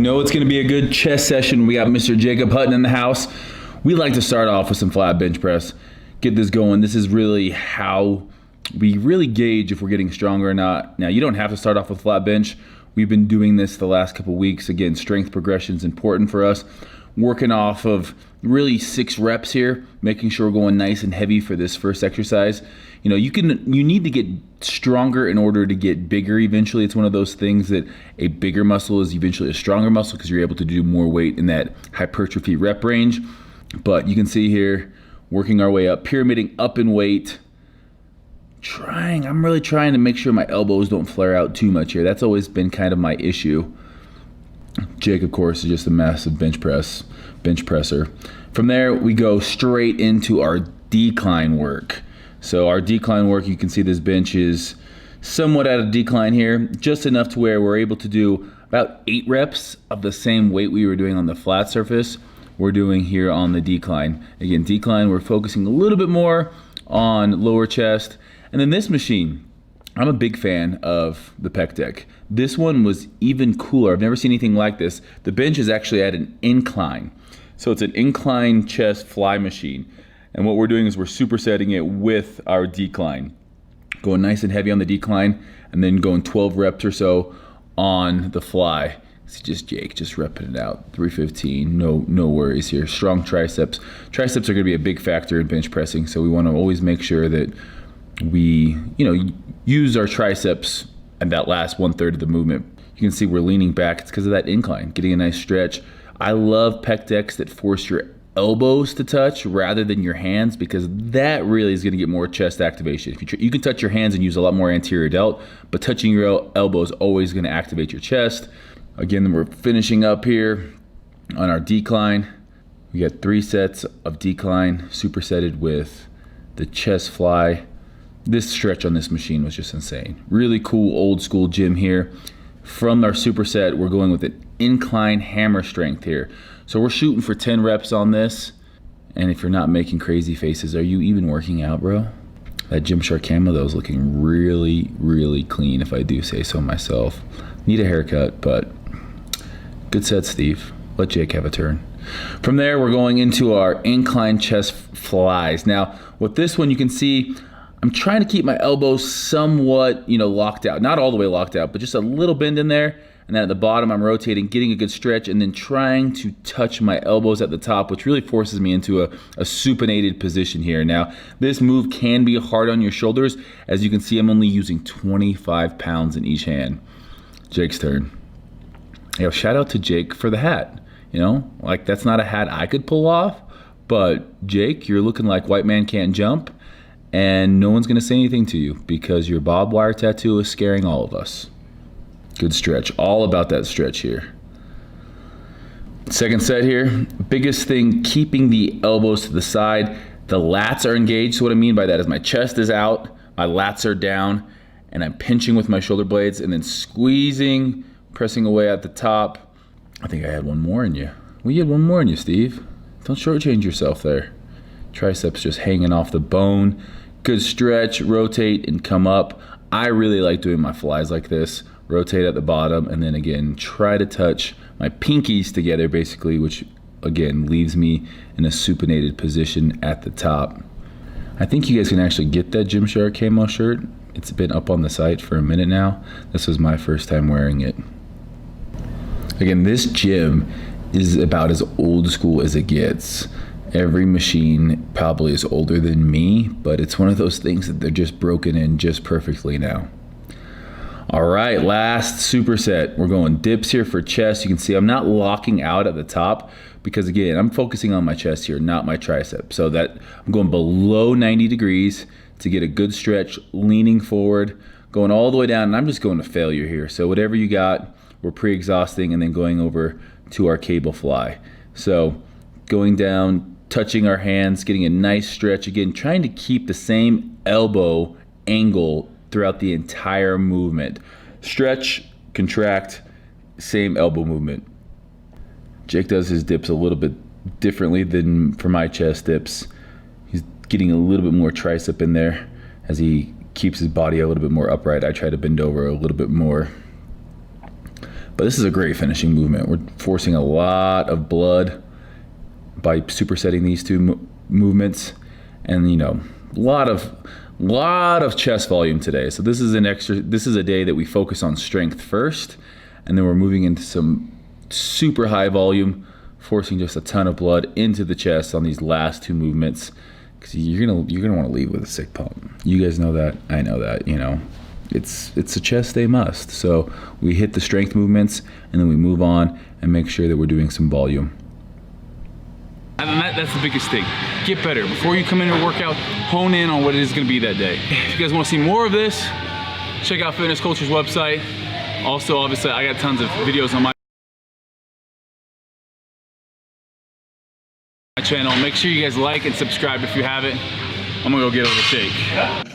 know it's going to be a good chest session. We got Mr. Jacob Hutton in the house. We like to start off with some flat bench press. Get this going. This is really how we really gauge if we're getting stronger or not. Now, you don't have to start off with flat bench. We've been doing this the last couple weeks. Again, strength progression is important for us. Working off of really 6 reps here, making sure we're going nice and heavy for this first exercise. You know, you need to get stronger in order to get bigger eventually. It's one of those things that a bigger muscle is eventually a stronger muscle because you're able to do more weight in that hypertrophy rep range. But you can see here, working our way up, pyramiding up in weight. I'm really trying to make sure my elbows don't flare out too much here. That's always been kind of my issue. Jake, of course, is just a massive bench presser. From there, we go straight into our decline work. So our decline work, you can see this bench is somewhat at a decline here, just enough to where we're able to do about 8 reps of the same weight we were doing on the flat surface. We're doing here on the decline. Again, decline, we're focusing a little bit more on lower chest. And then this machine, I'm a big fan of the pec deck. This one was even cooler. I've never seen anything like this. The bench is actually at an incline. So it's an incline chest fly machine. And what we're doing is we're supersetting it with our decline. Going nice and heavy on the decline and then going 12 reps or so on the fly. It's just Jake, just repping it out. 315, no worries here. Strong triceps. Triceps are gonna be a big factor in bench pressing, so we wanna always make sure that we, use our triceps and that last 1/3 of the movement. You can see we're leaning back. It's because of that incline, getting a nice stretch. I love pec decks that force your elbows to touch rather than your hands because that really is going to get more chest activation. If you can touch your hands and use a lot more anterior delt, but touching your elbow is always going to activate your chest. Again, we're finishing up here on our decline. We got 3 sets of decline supersetted with the chest fly. This stretch on this machine was just insane. Really cool old school gym here. From our superset, we're going with an incline hammer strength here. So we're shooting for 10 reps on this. And if you're not making crazy faces, are you even working out, bro? That Gymshark camo though is looking really, really clean if I do say so myself. Need a haircut, but good set, Steve. Let Jake have a turn. From there, we're going into our incline chest flies. Now, with this one, you can see I'm trying to keep my elbows somewhat, locked out. Not all the way locked out, but just a little bend in there. And then at the bottom, I'm rotating, getting a good stretch, and then trying to touch my elbows at the top, which really forces me into a supinated position here. Now, this move can be hard on your shoulders. As you can see, I'm only using 25 pounds in each hand. Jake's turn. Shout out to Jake for the hat. That's not a hat I could pull off, but Jake, you're looking like white man can't jump. And no one's gonna say anything to you because your barbed wire tattoo is scaring all of us. Good stretch, all about that stretch here. Second set here, biggest thing, keeping the elbows to the side. The lats are engaged, so what I mean by that is my chest is out, my lats are down, and I'm pinching with my shoulder blades and then squeezing, pressing away at the top. I think I had one more in you. Well, you had one more in you, Steve. Don't shortchange yourself there. Triceps just hanging off the bone. Good stretch, rotate and come up. I really like doing my flies like this. Rotate at the bottom and then again, try to touch my pinkies together basically, which again, leaves me in a supinated position at the top. I think you guys can actually get that Gymshark camo shirt. It's been up on the site for a minute now. This was my first time wearing it. Again, this gym is about as old school as it gets. Every machine probably is older than me, but it's one of those things that they're just broken in just perfectly now. All right, last superset. We're going dips here for chest. You can see I'm not locking out at the top because again, I'm focusing on my chest here, not my tricep. So that I'm going below 90 degrees to get a good stretch, leaning forward, going all the way down, and I'm just going to failure here. So whatever you got, we're pre-exhausting and then going over to our cable fly. So going down, touching our hands, getting a nice stretch. Again, trying to keep the same elbow angle throughout the entire movement. Stretch, contract, same elbow movement. Jake does his dips a little bit differently than for my chest dips. He's getting a little bit more tricep in there as he keeps his body a little bit more upright. I try to bend over a little bit more. But this is a great finishing movement. We're forcing a lot of blood by supersetting these two movements, and you know, a lot of chest volume today. So this is a day that we focus on strength first, and then we're moving into some super high volume, forcing just a ton of blood into the chest on these last two movements, because you're gonna want to leave with a sick pump. You guys know that, I know that, you know. It's a chest day must. So we hit the strength movements, and then we move on and make sure that we're doing some volume. And that's the biggest thing. Get better. Before you come into a workout, hone in on what it is going to be that day. If you guys want to see more of this, check out Fitness Culture's website. Also, obviously, I got tons of videos on my channel. Make sure you guys like and subscribe if you haven't. I'm gonna go get a little shake.